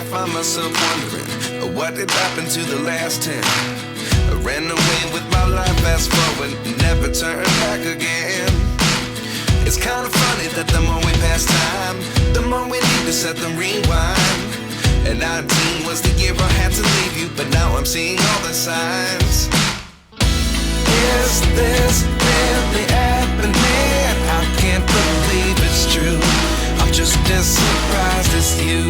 find myself wondering what did happen to the last 10. I ran away with my life, fast forward, never turn back again. It's kind of funny that the more we pass time, the more we need to set the rewind. And 19 was the year I had to leave you, but now I'm seeing all the signs. Is this really happening? I can't believe it's true. I'm just as surprised as you.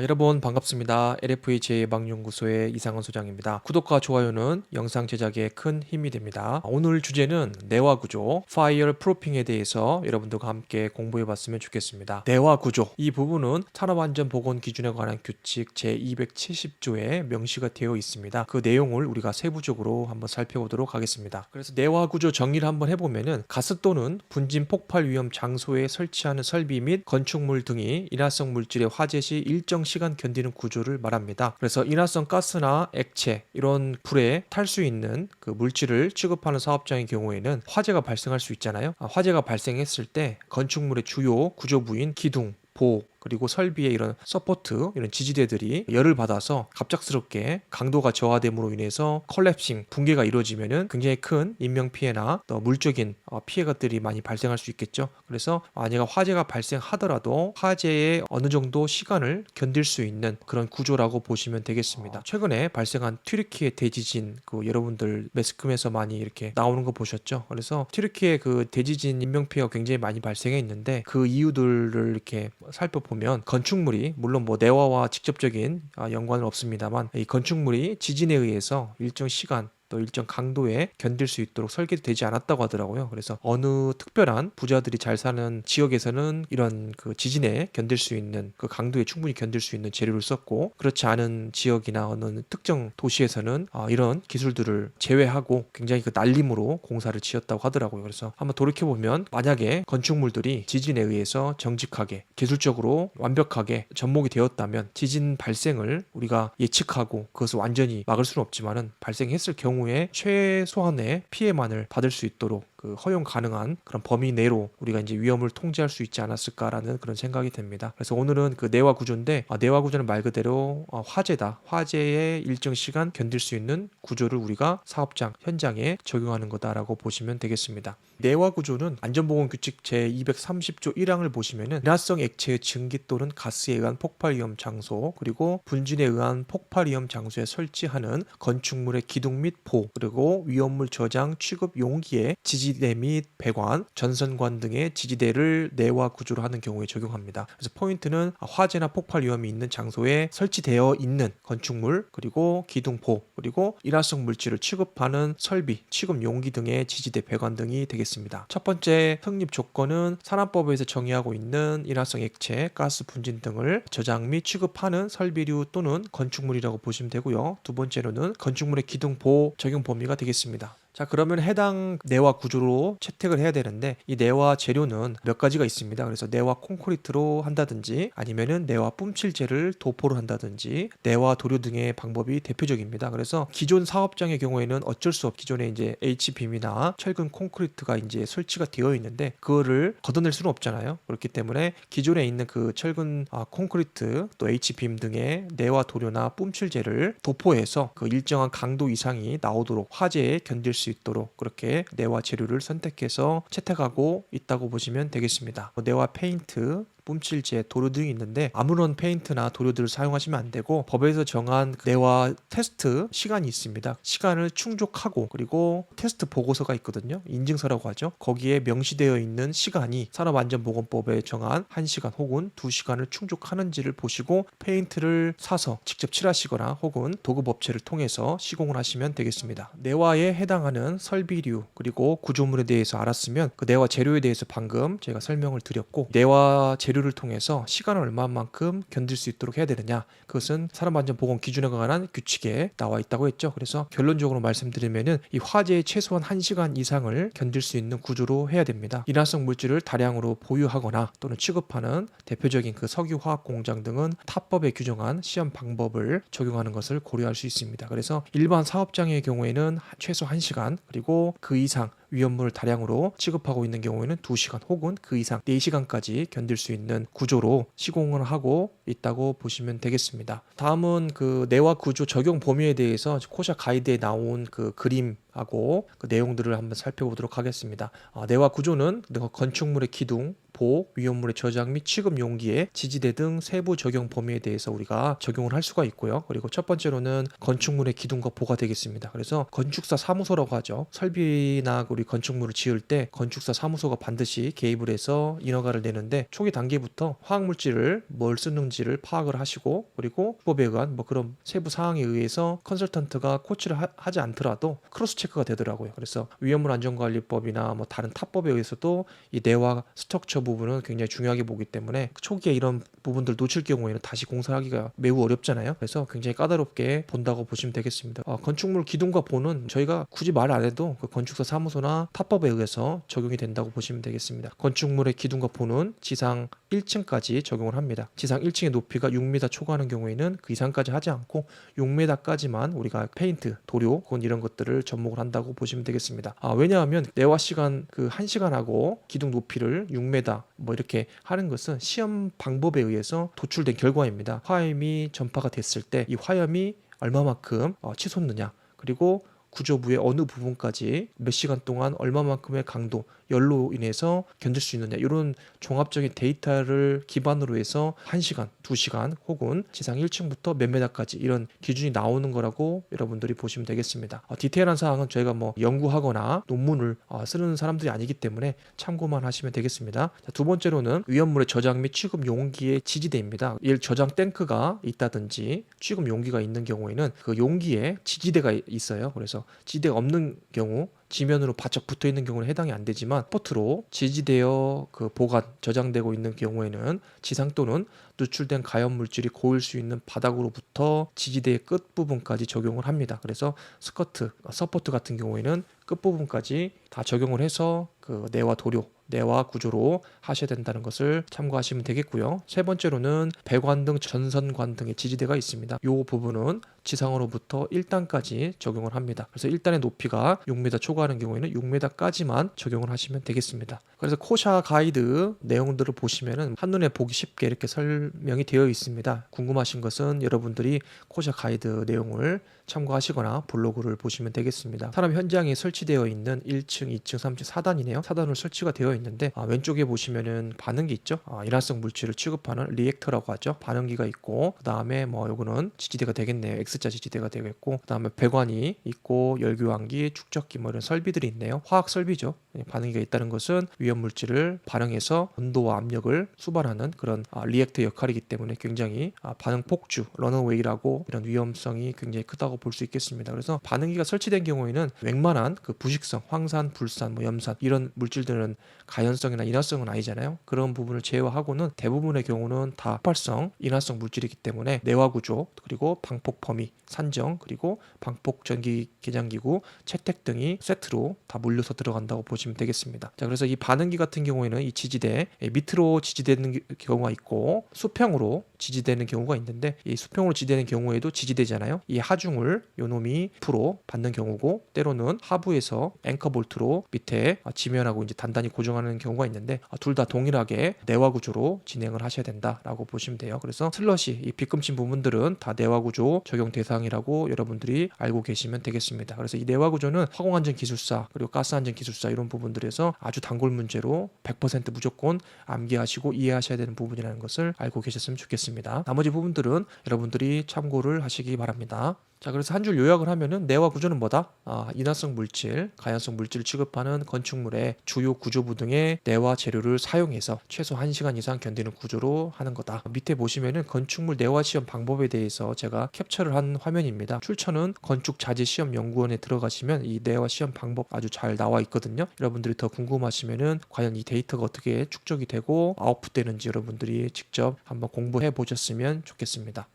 여러분 반갑습니다. LFA 재예방연구소의 이상은 소장입니다. 구독과 좋아요는 영상 제작에 큰 힘이 됩니다. 오늘 주제는 내화 구조, 파이어 프루핑에 대해서 여러분들과 함께 공부해 봤으면 좋겠습니다. 내화 구조, 이 부분은 산업안전보건기준에 관한 규칙 제270조에 명시가 되어 있습니다. 그 내용을 우리가 세부적으로 한번 살펴보도록 하겠습니다. 그래서 내화 구조 정의를 한번 해보면은 가스 또는 분진 폭발 위험 장소에 설치하는 설비 및 건축물 등이 인화성 물질의 화재 시 일정 시간 견디는 구조를 말합니다. 그래서 인화성 가스나 액체 이런 불에 탈 수 있는 그 물질을 취급하는 사업장의 경우에는 화재가 발생할 수 있잖아요. 화재가 발생했을 때 건축물의 주요 구조 부인 기둥, 보, 그리고 설비의 이런 서포트, 이런 지지대들이 열을 받아서 갑작스럽게 강도가 저하됨으로 인해서 컬랩싱, 붕괴가 이루어지면은 굉장히 큰 인명피해나 또 물적인 피해가들이 많이 발생할 수 있겠죠. 그래서 만약 화재가 발생하더라도 화재의 어느 정도 시간을 견딜 수 있는 그런 구조라고 보시면 되겠습니다. 최근에 발생한 튀르키예 대지진, 그 여러분들 매스컴에서 많이 이렇게 나오는 거 보셨죠? 그래서 튀르키예 그 대지진 인명피해가 굉장히 많이 발생했는데 그 이유들을 이렇게 살펴보면 건축물이 물론 뭐 내화와 직접적인 연관은 없습니다만 이 건축물이 지진에 의해서 일정 시간 또 일정 강도에 견딜 수 있도록 설계되지 않았다고 하더라고요. 그래서 어느 특별한 부자들이 잘 사는 지역에서는 이런 그 지진에 견딜 수 있는 그 강도에 충분히 견딜 수 있는 재료를 썼고, 그렇지 않은 지역이나 어느 특정 도시에서는 이런 기술들을 제외하고 굉장히 그 날림으로 공사를 지었다고 하더라고요. 그래서 한번 돌이켜보면 만약에 건축물들이 지진에 의해서 정직하게 기술적으로 완벽하게 접목이 되었다면 지진 발생을 우리가 예측하고 그것을 완전히 막을 수는 없지만은 발생했을 경우에 최소한의 피해만을 받을 수 있도록 그 허용 가능한 그런 범위 내로 우리가 이제 위험을 통제할 수 있지 않았을까라는 그런 생각이 듭니다. 그래서 오늘은 그 내화 구조인데 내화 구조는 말 그대로 화재다. 화재의 일정 시간 견딜 수 있는 구조를 우리가 사업장, 현장에 적용하는 거다라고 보시면 되겠습니다. 내화 구조는 안전보건규칙 제230조 1항을 보시면은 인화성 액체의 증기 또는 가스에 의한 폭발 위험 장소, 그리고 분진에 의한 폭발 위험 장소에 설치하는 건축물의 기둥 및 보, 그리고 위험물 저장 취급 용기에 지지대 및 배관, 전선관 등의 지지대를 내화 구조로 하는 경우에 적용합니다. 그래서 포인트는 화재나 폭발 위험이 있는 장소에 설치되어 있는 건축물, 그리고 기둥포, 그리고 인화성 물질을 취급하는 설비, 취급 용기 등의 지지대, 배관 등이 되겠습니다. 첫 번째 성립 조건은 산안법에서 정의하고 있는 인화성 액체, 가스 분진 등을 저장 및 취급하는 설비류 또는 건축물이라고 보시면 되고요. 두 번째로는 건축물의 기둥보 적용 범위가 되겠습니다. 자, 그러면 해당 내화 구조로 채택을 해야 되는데 이 내화 재료는 몇 가지가 있습니다. 그래서 내화 콘크리트로 한다든지 아니면은 내화 뿜칠제를 도포로 한다든지 내화 도료 등의 방법이 대표적입니다. 그래서 기존 사업장의 경우에는 어쩔 수 없이 기존에 이제 H빔이나 철근 콘크리트가 이제 설치가 되어 있는데 그거를 걷어낼 수는 없잖아요. 그렇기 때문에 기존에 있는 그 철근 콘크리트 또 H빔 등의 내화 도료나 뿜칠제를 도포해서 그 일정한 강도 이상이 나오도록 화재에 견딜 수 있도록 그렇게 내화 재료를 선택해서 채택하고 있다고 보시면 되겠습니다. 내화 페인트, 뿜칠제, 도료 등이 있는데 아무런 페인트나 도료들을 사용하시면 안 되고 법에서 정한 내화 테스트 시간이 있습니다. 시간을 충족하고 그리고 테스트 보고서가 있거든요. 인증서라고 하죠. 거기에 명시되어 있는 시간이 산업안전보건법에 정한 1시간 혹은 2시간을 충족하는지를 보시고 페인트를 사서 직접 칠하시거나 혹은 도급업체를 통해서 시공을 하시면 되겠습니다. 내화에 해당하는 설비류 그리고 구조물에 대해서 알았으면 그 내화 재료에 대해서 방금 제가 설명을 드렸고 내화 재료를 통해서 시간을 얼마만큼 견딜 수 있도록 해야 되느냐, 그것은 산업안전보건 기준에 관한 규칙에 나와 있다고 했죠. 그래서 결론적으로 말씀드리면은 이 화재의 최소한 1시간 이상을 견딜 수 있는 구조로 해야 됩니다. 인화성 물질을 다량으로 보유하거나 또는 취급하는 대표적인 그 석유화학 공장 등은 타법에 규정한 시험 방법을 적용하는 것을 고려할 수 있습니다. 그래서 일반 사업장의 경우에는 최소 1시간 그리고 그 이상 위험물을 다량으로 취급하고 있는 경우에는 2시간 혹은 그 이상 4시간까지 견딜 수 있는 구조로 시공을 하고 있다고 보시면 되겠습니다. 다음은 그 내화 구조 적용 범위에 대해서 코샤 가이드에 나온 그 그림하고 그 내용들을 한번 살펴보도록 하겠습니다. 내화 구조는 건축물의 기둥, 보, 위험물의 저장 및 취급 용기의 지지대 등 세부 적용 범위에 대해서 우리가 적용을 할 수가 있고요. 그리고 첫 번째로는 건축물의 기둥과 보가 되겠습니다. 그래서 건축사 사무소라고 하죠. 설비나 우리 건축물을 지을 때 건축사 사무소가 반드시 개입을 해서 인허가를 내는데 초기 단계부터 화학물질을 뭘 쓰는지를 파악을 하시고 그리고 법에 의한 뭐 그런 세부 사항에 의해서 컨설턴트가 코치를 하지 않더라도 크로스 체크가 되더라고요. 그래서 위험물 안전관리법이나 뭐 다른 타법에 의해서도 이 내화 스트럭처 부분은 굉장히 중요하게 보기 때문에 초기에 이런 부분들 놓칠 경우에는 다시 공사하기가 매우 어렵잖아요. 그래서 굉장히 까다롭게 본다고 보시면 되겠습니다. 건축물 기둥과 보는 저희가 굳이 말 안 해도 그 건축사 사무소나 타법에 의해서 적용이 된다고 보시면 되겠습니다. 건축물의 기둥과 보는 지상 1층까지 적용을 합니다. 지상 1층의 높이가 6m 초과하는 경우에는 그 이상까지 하지 않고 6m까지만 우리가 페인트, 도료 혹은 이런 것들을 접목을 한다고 보시면 되겠습니다. 왜냐하면 내화 시간 그 1시간하고 기둥 높이를 6m 뭐 이렇게 하는 것은 시험 방법에 의해서 도출된 결과입니다. 화염이 전파가 됐을 때 이 화염이 얼마만큼 치솟느냐 그리고 구조부의 어느 부분까지 몇 시간 동안 얼마만큼의 강도, 열로 인해서 견딜 수 있느냐 이런 종합적인 데이터를 기반으로 해서 1시간, 2시간 혹은 지상 1층부터 몇 메다까지 이런 기준이 나오는 거라고 여러분들이 보시면 되겠습니다. 디테일한 사항은 저희가 뭐 연구하거나 논문을 쓰는 사람들이 아니기 때문에 참고만 하시면 되겠습니다. 두 번째로는 위험물의 저장 및 취급 용기의 지지대입니다. 저장 탱크가 있다든지 취급 용기가 있는 경우에는 그 용기에 지지대가 있어요. 그래서 지지대가 없는 경우 지면으로 바짝 붙어 있는 경우는 해당이 안 되지만 스포트로 지지되어 그 보관 저장되고 있는 경우에는 지상 또는 누출된 가연 물질이 고일 수 있는 바닥으로부터 지지대의 끝 부분까지 적용을 합니다. 그래서 스커트, 서포트 같은 경우에는 끝 부분까지 다 적용을 해서 그 내화 도료, 내화 구조로 하셔야 된다는 것을 참고하시면 되겠고요. 세 번째로는 배관 등 전선관 등의 지지대가 있습니다. 이 부분은 지상으로부터 1단까지 적용을 합니다. 그래서 1단의 높이가 6m 초과하는 경우에는 6m까지만 적용을 하시면 되겠습니다. 그래서 코샤 가이드 내용들을 보시면은 한눈에 보기 쉽게 이렇게 설명이 되어 있습니다. 궁금하신 것은 여러분들이 코샤 가이드 내용을 참고하시거나 블로그를 보시면 되겠습니다. 사람 현장에 설치되어 있는 1층, 2층, 3층 4단이네요. 4단으로 설치가 되어 있는데 왼쪽에 보시면은 반응기 있죠. 인화성 물질을 취급하는 리액터라고 하죠. 반응기가 있고 그 다음에 뭐 요거는 지지대가 되겠네요. X자 지지대가 되겠고 그 다음에 배관이 있고 열교환기, 축적기 뭐 이런 설비들이 있네요. 화학 설비죠. 반응기가 있다는 것은 위험 물질을 반응해서 온도와 압력을 수반하는 그런 리액터 역할이기 때문에 굉장히 반응 폭주, 런어웨이라고 이런 위험성이 굉장히 크다고 볼 수 있겠습니다. 그래서 반응기가 설치된 경우에는 웬만한 그 부식성, 황산, 불산, 뭐 염산 이런 물질들은 가연성이나 인화성은 아니잖아요. 그런 부분을 제외하고는 대부분의 경우는 다 폭발성, 인화성 물질이기 때문에 내화 구조, 그리고 방폭 범위, 산정, 그리고 방폭 전기 계량기구, 채택 등이 세트로 다 물려서 들어간다고 보시면 되겠습니다. 자, 그래서 이 반응기 같은 경우에는 이 지지대 밑으로 지지되는 경우가 있고 수평으로 지지되는 경우가 있는데 이 수평으로 지지되는 경우에도 지지대잖아요. 이 하중을 요놈이 프로 받는 경우고 때로는 하부에서 앵커 볼트로 밑에 지면하고 이제 단단히 고정하는 경우가 있는데 둘 다 동일하게 내화 구조로 진행을 하셔야 된다라고 보시면 돼요. 그래서 슬러시 이 빗금친 부분들은 다 내화 구조 적용 대상이라고 여러분들이 알고 계시면 되겠습니다. 그래서 이 내화 구조는 화공안전 기술사 그리고 가스안전 기술사 이런 부분들에서 아주 단골 문제로 100% 무조건 암기하시고 이해하셔야 되는 부분이라는 것을 알고 계셨으면 좋겠습니다. 나머지 부분들은 여러분들이 참고를 하시기 바랍니다. 자, 그래서 한 줄 요약을 하면은 내화 구조는 뭐다? 인화성 물질, 가연성 물질을 취급하는 건축물의 주요 구조부 등의 내화 재료를 사용해서 최소 1시간 이상 견디는 구조로 하는 거다. 밑에 보시면은 건축물 내화 시험 방법에 대해서 제가 캡처를 한 화면입니다. 출처는 건축자재시험연구원에 들어가시면 이 내화 시험 방법 아주 잘 나와 있거든요. 여러분들이 더 궁금하시면은 과연 이 데이터가 어떻게 축적이 되고 아웃풋되는지 여러분들이 직접 한번 공부해 보셨으면 좋겠습니다.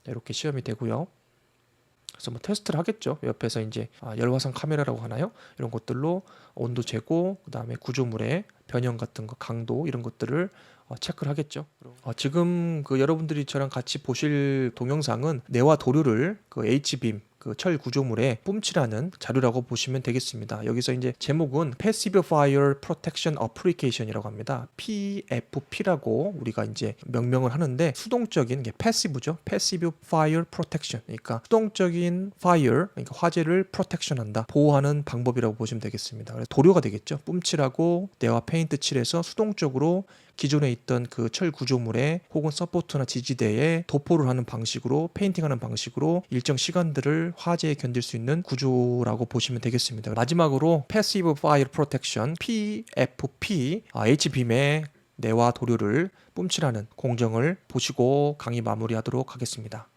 이렇게 시험이 되고요. 그래서 뭐 테스트를 하겠죠. 옆에서 이제 열화상 카메라라고 하나요? 이런 것들로 온도 재고, 그 다음에 구조물의 변형 같은 거, 강도 이런 것들을 체크를 하겠죠. 지금 그 여러분들이 저랑 같이 보실 동영상은 내와 도료를 그 H빔 그 철 구조물에 뿜칠하는 자료라고 보시면 되겠습니다. 여기서 이제 제목은 Passive Fire Protection Application이라고 합니다. PFP라고 우리가 이제 명명을 하는데 수동적인 게 패시브죠. Passive Fire Protection. 그러니까 수동적인 fire, 그러니까 화재를 프로텍션한다, 보호하는 방법이라고 보시면 되겠습니다. 그래서 도료가 되겠죠. 뿜칠하고 내와 페인트 칠해서 수동적으로 기존에 있던 그 철 구조물에 혹은 서포트나 지지대에 도포를 하는 방식으로 페인팅하는 방식으로 일정 시간들을 화재에 견딜 수 있는 구조라고 보시면 되겠습니다. 마지막으로 Passive Fire Protection PFP H빔의 내와 도료를 뿜칠하는 공정을 보시고 강의 마무리하도록 하겠습니다.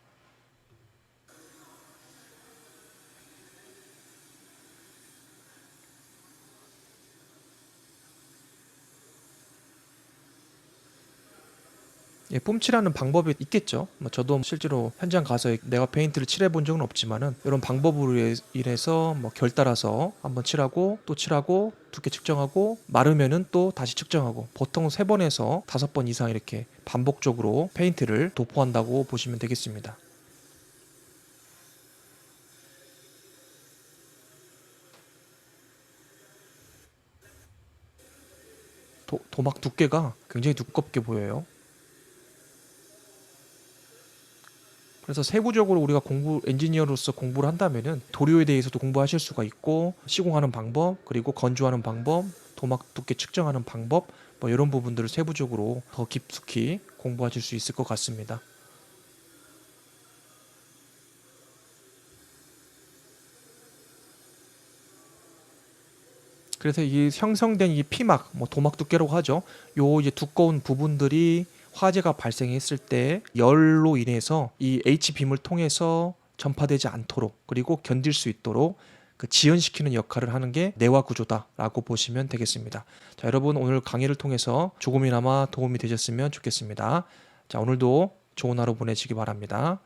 뿜칠하는 방법이 있겠죠. 저도 실제로 현장 가서 내가 페인트를 칠해 본 적은 없지만은 이런 방법으로 인해서 결 따라서 한번 칠하고 또 칠하고 두께 측정하고 마르면은 또 다시 측정하고 보통 3번에서 5번 이상 이렇게 반복적으로 페인트를 도포한다고 보시면 되겠습니다. 도막 두께가 굉장히 두껍게 보여요. 그래서 세부적으로 우리가 엔지니어로서 공부를 한다면은 도료에 대해서도 공부하실 수가 있고, 시공하는 방법, 그리고 건조하는 방법, 도막 두께 측정하는 방법, 이런 부분들을 세부적으로 더 깊숙이 공부하실 수 있을 것 같습니다. 그래서 이 형성된 이 피막, 도막 두께라고 하죠. 요 이제 두꺼운 부분들이 화재가 발생했을 때 열로 인해서 이 H빔을 통해서 전파되지 않도록, 그리고 견딜 수 있도록 그 지연시키는 역할을 하는 게 내화 구조다라고 보시면 되겠습니다. 자, 여러분 오늘 강의를 통해서 조금이나마 도움이 되셨으면 좋겠습니다. 자, 오늘도 좋은 하루 보내시기 바랍니다.